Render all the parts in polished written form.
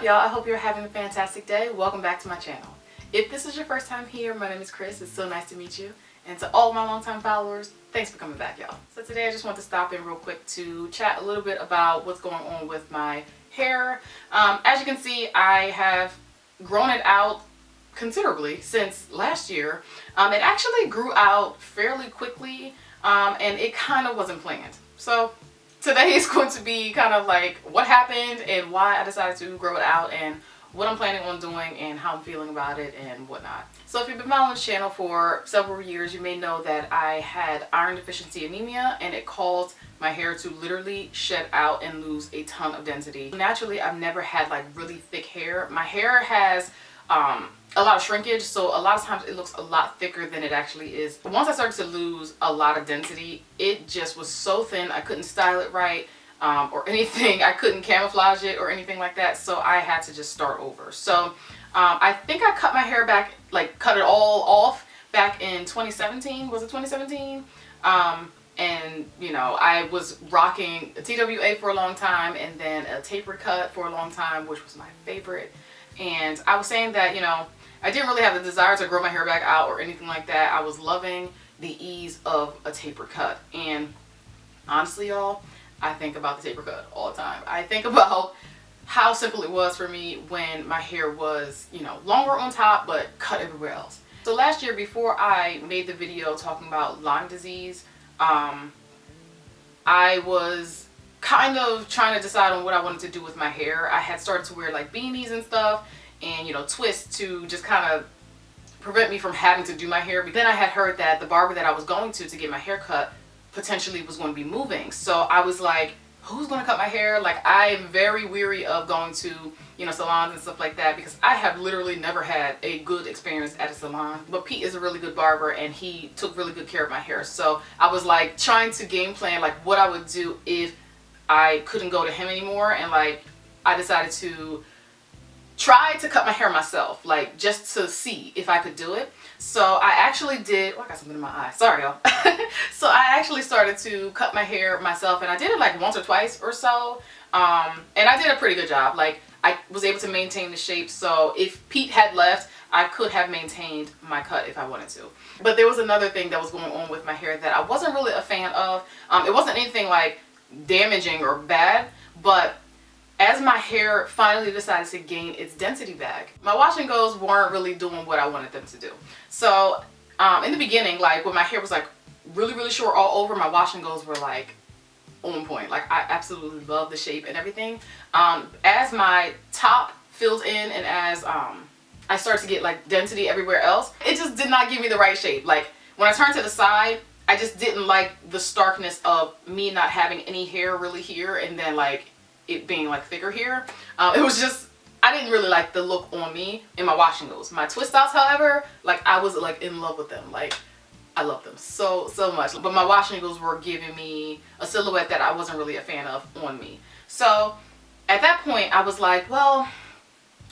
y'all? I hope you're having a fantastic day. Welcome back to my channel. If this is your first time here, my name is Chris. It's so nice to meet you. And to all my longtime followers, thanks for coming back, y'all. So today I just want to stop in real quick to chat a little bit about what's going on with my hair. As you can see, I have grown it out considerably since last year. It actually grew out fairly quickly, and it kind of wasn't planned. So today is going to be kind of like what happened and why I decided to grow it out and what I'm planning on doing and how I'm feeling about it and whatnot. So if you've been following this channel for several years, you may know that I had iron deficiency anemia, and it caused my hair to literally shed out and lose a ton of density. Naturally, I've never had like really thick hair. My hair has a lot of shrinkage, so a lot of times it looks a lot thicker than it actually is. Once I started to lose a lot of density, it just was so thin I couldn't style it right or anything. I couldn't camouflage it or anything like that, so I had to just start over. So I think I cut my hair back, like cut it all off back in 2017. Was it 2017? And you know, I was rocking a TWA for a long time and then a taper cut for a long time, which was my favorite. And I was saying that, you know, I didn't really have the desire to grow my hair back out or anything like that. I was loving the ease of a taper cut. And honestly, y'all, I think about the taper cut all the time. I think about how simple it was for me when my hair was, you know, longer on top but cut everywhere else. So last year, before I made the video talking about Lyme disease, I was kind of trying to decide on what I wanted to do with my hair. I had started to wear like beanies and stuff and, you know, twists to just kind of prevent me from having to do my hair. But then I had heard that the barber that I was going to get my hair cut potentially was going to be moving. So I was like, who's going to cut my hair? Like, I'm very weary of going to, you know, salons and stuff like that because I have literally never had a good experience at a salon. But Pete is a really good barber and he took really good care of my hair. So I was like trying to game plan like what I would do if I couldn't go to him anymore, and like I decided to try to cut my hair myself, like just to see if I could do it. So I actually did, oh, I got something in my eye, sorry y'all. So I actually started to cut my hair myself, and I did it like once or twice or so, and I did a pretty good job. Like, I was able to maintain the shape, so if Pete had left, I could have maintained my cut if I wanted to. But there was another thing that was going on with my hair that I wasn't really a fan of. It wasn't anything like damaging or bad, but as my hair finally decided to gain its density back, my wash and goes weren't really doing what I wanted them to do. So in the beginning, like when my hair was like really short all over, my wash and goes were like on point. Like, I absolutely love the shape and everything. As my top filled in and as I started to get like density everywhere else, it just did not give me the right shape. Like when I turned to the side, I just didn't like the starkness of me not having any hair really here and then like it being like thicker here. It was just, I didn't really like the look on me in my wash and goes. My twist outs, however, like I was like in love with them. Like, I love them so much. But my wash and goes were giving me a silhouette that I wasn't really a fan of on me. So at that point I was like, well,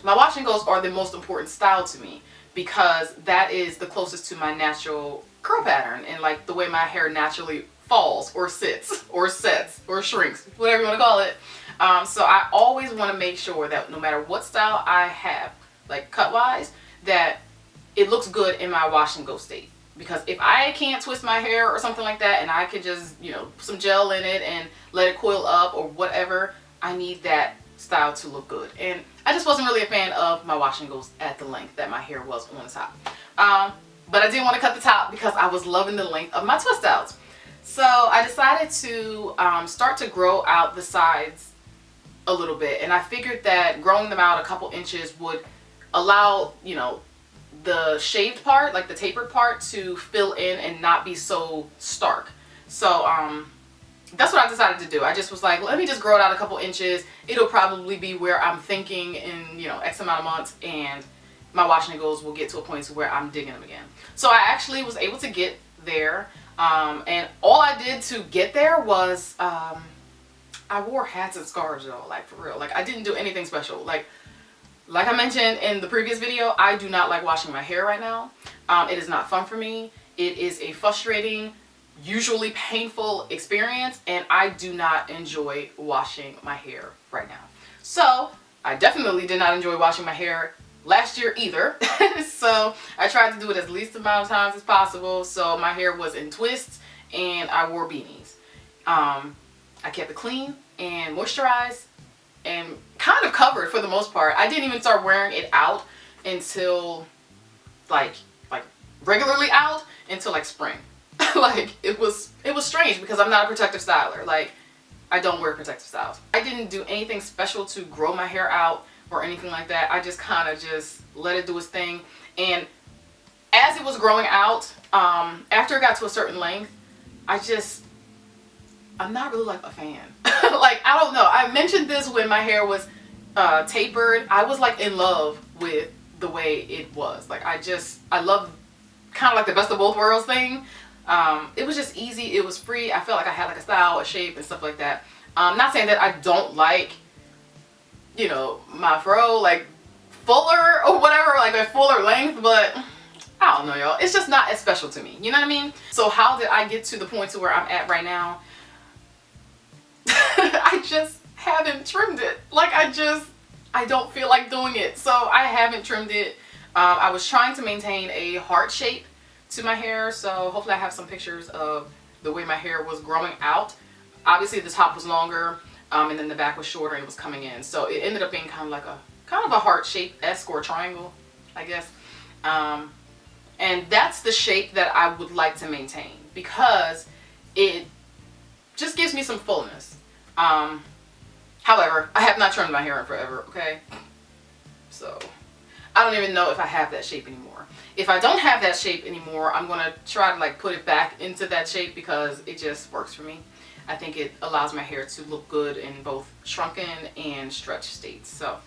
my wash and goes are the most important style to me because that is the closest to my natural curl pattern and like the way my hair naturally falls or sits or sets or shrinks, whatever you want to call it. So I always want to make sure that no matter what style I have, like cut wise, that it looks good in my wash and go state. Because if I can't twist my hair or something like that and I can just, you know, put some gel in it and let it coil up or whatever, I need that style to look good. And I just wasn't really a fan of my wash and goes at the length that my hair was on the top. But I didn't want to cut the top because I was loving the length of my twist outs. So I decided to start to grow out the sides a little bit, and I figured that growing them out a couple inches would allow, you know, the shaved part, like the tapered part, to fill in and not be so stark. So that's what I decided to do. I just was like, let me just grow it out a couple inches. It'll probably be where I'm thinking in, you know, X amount of months, and my wash and goes will get to a point to where I'm digging them again. So I actually was able to get there, and all I did to get there was I wore hats and scarves though, like for real. Like, I didn't do anything special. Like I mentioned in the previous video, I do not like washing my hair right now. It is not fun for me. It is a frustrating, usually painful experience, and I do not enjoy washing my hair right now. So I definitely did not enjoy washing my hair last year either. So I tried to do it as least amount of times as possible. So my hair was in twists and I wore beanies. I kept it clean and moisturized and kind of covered for the most part. I didn't even start wearing it out until like regularly out until like spring. Like it was strange because I'm not a protective styler. Like I don't wear protective styles. I didn't do anything special to grow my hair out or anything like that. I just kind of just let it do its thing. And as it was growing out, after it got to a certain length, I'm not really like a fan. Like, I don't know. I mentioned this when my hair was tapered. I was like in love with the way it was. Like I love kind of like the best of both worlds thing. It was just easy. It was free. I felt like I had like a style, a shape and stuff like that. Not saying that I don't like, you know, my fro like fuller or whatever, like a fuller length, but I don't know, y'all. It's just not as special to me. You know what I mean? So how did I get to the point to where I'm at right now? I just haven't trimmed it. Like I don't feel like doing it. So I haven't trimmed it. I was trying to maintain a heart shape to my hair. So hopefully I have some pictures of the way my hair was growing out. Obviously the top was longer, and then the back was shorter and it was coming in. So it ended up being kind of a heart shape-esque or triangle, I guess. And that's the shape that I would like to maintain because it just gives me some fullness. However, I have not trimmed my hair in forever, okay? So I don't even know if I have that shape anymore. If I don't have that shape anymore, I'm gonna try to like put it back into that shape because it just works for me. I think it allows my hair to look good in both shrunken and stretch states. So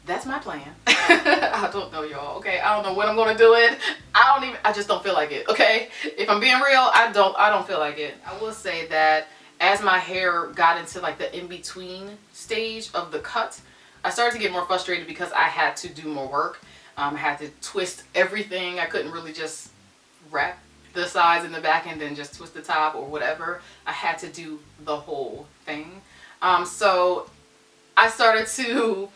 that's my plan. I don't know, y'all, okay? I don't know when I'm gonna do it. I just don't feel like it, okay? If I'm being real, I don't feel like it. I will say that as my hair got into like the in-between stage of the cut, I started to get more frustrated because I had to do more work. I had to twist everything. I couldn't really just wrap the sides and the back and then just twist the top or whatever. I had to do the whole thing. So I started to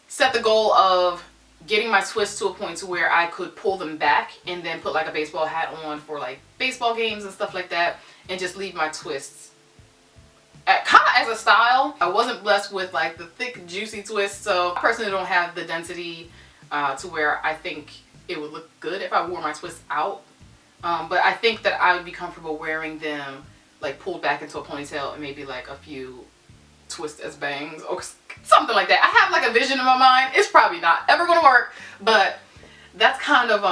set the goal of getting my twists to a point to where I could pull them back and then put like a baseball hat on for like baseball games and stuff like that, and just leave my twists kind of as a style. I wasn't blessed with like the thick juicy twists, so I personally don't have the density to where I think it would look good if I wore my twists out. But I think that I would be comfortable wearing them like pulled back into a ponytail and maybe like a few twists as bangs or something like that. I have like a vision in my mind. It's probably not ever going to work, but that's kind of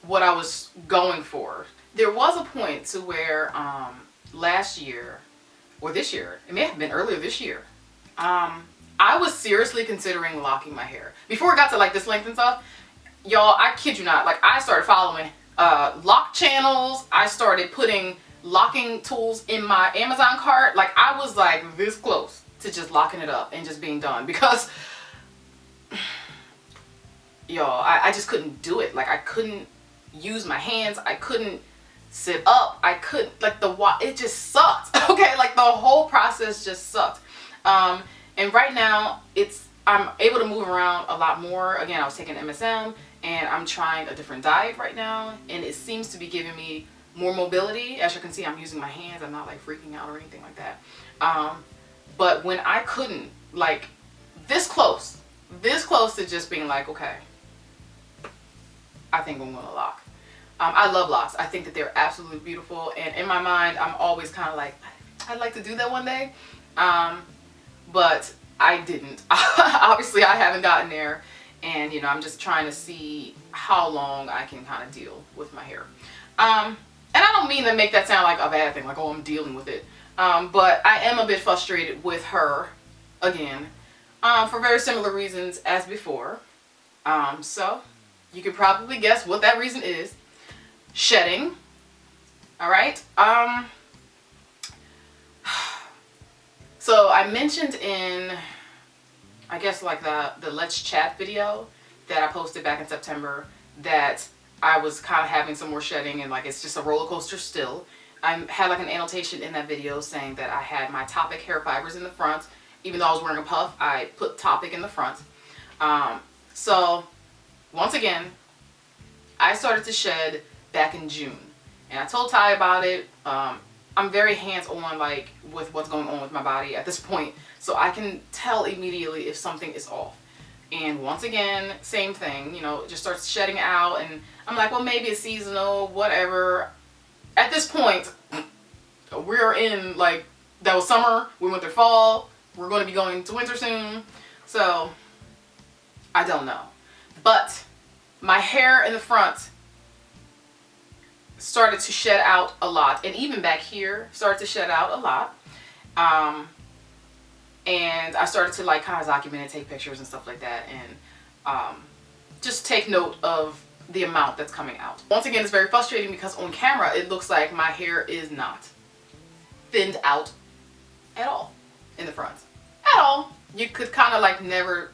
what I was going for. There was a point to where last year or this year, it may have been earlier this year, I was seriously considering locking my hair. Before it got to like this length and stuff, y'all, I kid you not, like I started following lock channels. I started putting locking tools in my Amazon cart. Like I was like this close to just locking it up and just being done because y'all, I just couldn't do it. Like I couldn't use my hands. I couldn't sit up. I couldn't, like it just sucked. Okay, like the whole process just sucked. And right now I'm able to move around a lot more. Again, I was taking MSM and I'm trying a different diet right now, and it seems to be giving me more mobility. As you can see, I'm using my hands. I'm not like freaking out or anything like that. But when I couldn't, like this close to just being like, okay, I think I'm gonna lock. I love locks. I think that they're absolutely beautiful, and in my mind I'm always kind of like, I'd like to do that one day, but I didn't. Obviously I haven't gotten there, and you know, I'm just trying to see how long I can kind of deal with my hair. And I don't mean to make that sound like a bad thing, like, oh, I'm dealing with it, but I am a bit frustrated with her again, for very similar reasons as before. So you could probably guess what that reason is. Shedding. All right. So I mentioned in, I guess like the Let's Chat video that I posted back in September that I was kind of having some more shedding and like it's just a roller coaster still. I had like an annotation in that video saying that I had my topic hair fibers in the front even though I was wearing a puff, I put Topic in the front. So once again, I started to shed back in June, and I told Ty about it. I'm very hands-on, like, with what's going on with my body at this point, so I can tell immediately if something is off. And once again, same thing, you know, it just starts shedding out, and I'm like, well, maybe it's seasonal, whatever. At this point, we're in, like, that was summer, we went through fall, we're going to be going to winter soon, so I don't know. But my hair in the front started to shed out a lot, and even back here started to shed out a lot. And I started to, like, kind of document and take pictures and stuff like that, and just take note of the amount that's coming out. Once again, it's very frustrating because on camera it looks like my hair is not thinned out at all in the front. At all. You could kind of, like, never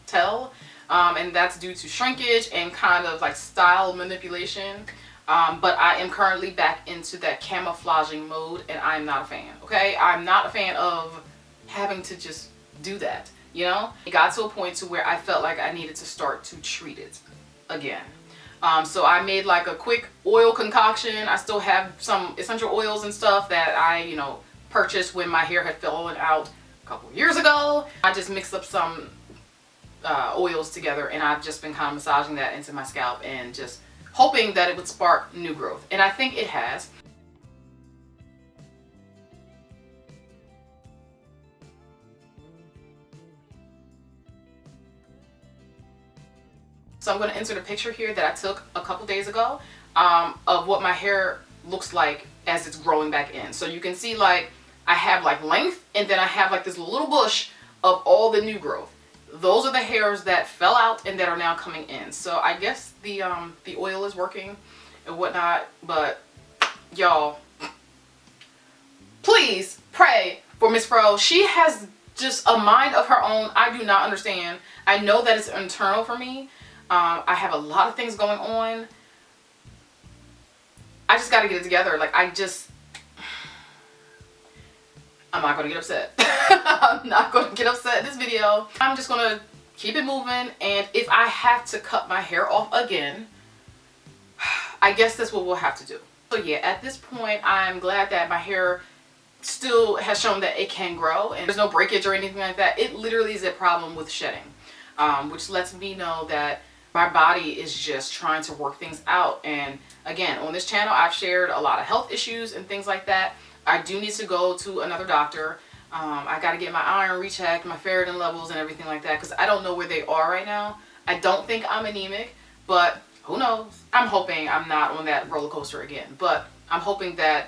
tell, and that's due to shrinkage and kind of, like, style manipulation. But I am currently back into that camouflaging mode, and I'm not a fan, okay? I'm not a fan of having to just do that, you know? It got to a point to where I felt like I needed to start to treat it again. So I made, like, a quick oil concoction. I still have some essential oils and stuff that I, you know, purchased when my hair had fallen out a couple years ago. I just mixed up some oils together, and I've just been kind of massaging that into my scalp and just hoping that it would spark new growth, and I think it has. So I'm going to insert a picture here that I took a couple days ago of what my hair looks like as it's growing back in. So you can see, like, I have, like, length, and then I have, like, this little bush of all the new growth. Those are the hairs that fell out and that are now coming in. So I guess the oil is working and whatnot, but y'all, please pray for Miss Fro. She has just a mind of her own. I do not understand. I know that it's internal for me. I have a lot of things going on. I just got to get it together. Like, I'm not going to get upset. I'm not going to get upset in this video. I'm just going to keep it moving, and if I have to cut my hair off again, I guess that's what we'll have to do. So yeah, at this point, I'm glad that my hair still has shown that it can grow, and there's no breakage or anything like that. It literally is a problem with shedding, which lets me know that my body is just trying to work things out. And again, on this channel, I've shared a lot of health issues and things like that. I do need to go to another doctor. I got to get my iron rechecked, my ferritin levels and everything like that, because I don't know where they are right now. I don't think I'm anemic, but who knows? I'm hoping I'm not on that roller coaster again, but I'm hoping that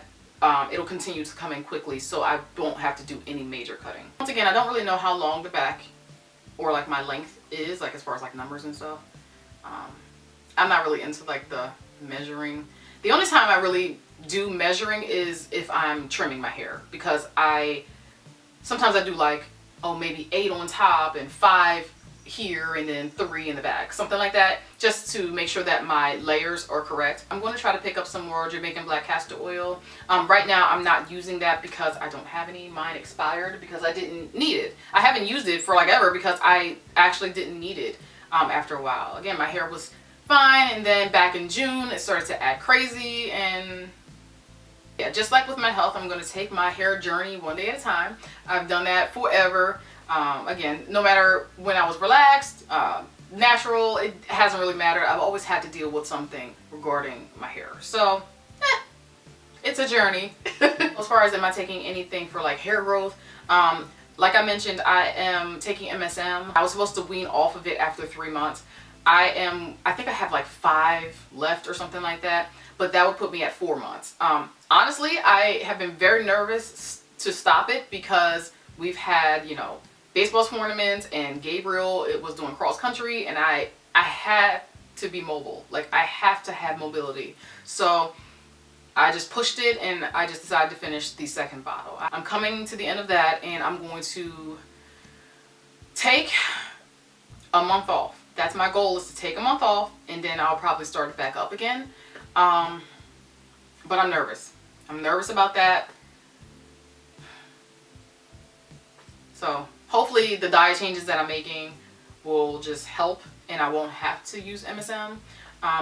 it'll continue to come in quickly so I won't have to do any major cutting. Once again, I don't really know how long the back or, like, my length is, like, as far as, like, numbers and stuff. I'm not really into, like, the measuring. The only time I really do measuring is if I'm trimming my hair, because sometimes I do, like, oh, maybe 8 on top and 5 here and then 3 in the back, something like that, just to make sure that my layers are correct. I'm going to try to pick up some more Jamaican black castor oil. Right now I'm not using that because I don't have any. Mine expired because I didn't need it. I haven't used it for, like, ever, because I actually didn't need it after a while. Again, my hair was fine, and then back in June it started to act crazy. And yeah, just like with my health, I'm going to take my hair journey one day at a time. I've done that forever. Again, no matter when I was relaxed, natural, it hasn't really mattered. I've always had to deal with something regarding my hair. So, it's a journey. As far as am I taking anything for, like, hair growth, like I mentioned, I am taking MSM. I was supposed to wean off of it after 3 months. I think I have, like, 5 left or something like that, but that would put me at 4 months. Honestly, I have been very nervous to stop it because we've had, you know, baseball tournaments, and Gabriel, it was doing cross country, and I had to be mobile. Like, I have to have mobility. So I just pushed it, and I just decided to finish the second bottle. I'm coming to the end of that, and I'm going to take a month off. That's my goal, is to take a month off, and then I'll probably start it back up again. But I'm nervous. I'm nervous about that. So hopefully the diet changes that I'm making will just help and I won't have to use MSM.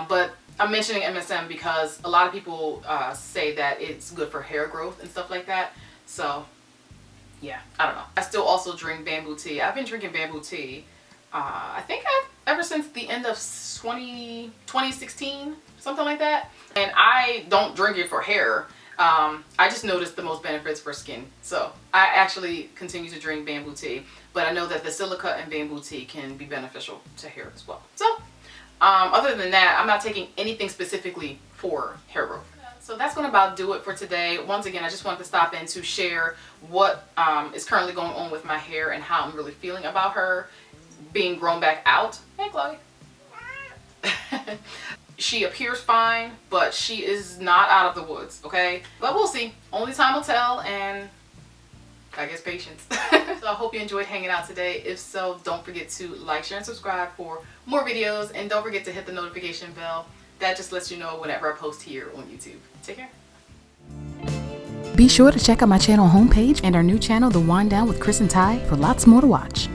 But I'm mentioning MSM because a lot of people say that it's good for hair growth and stuff like that. So yeah, I don't know. I still also drink bamboo tea. I've been drinking bamboo tea I think ever since the end of 2016, something like that. And I don't drink it for hair. I just noticed the most benefits for skin. So I actually continue to drink bamboo tea, but I know that the silica in bamboo tea can be beneficial to hair as well. So other than that, I'm not taking anything specifically for hair growth. So that's going to about do it for today. Once again, I just wanted to stop in to share what is currently going on with my hair and how I'm really feeling about her being grown back out. Hey, Chloe. She appears fine, but she is not out of the woods, okay? But we'll see. Only time will tell, and I guess patience. So I hope you enjoyed hanging out today. If so, don't forget to like, share, and subscribe for more videos. And don't forget to hit the notification bell. That just lets you know whenever I post here on YouTube. Take care. Be sure to check out my channel homepage and our new channel, The Wind Down with Chris and Ty, for lots more to watch.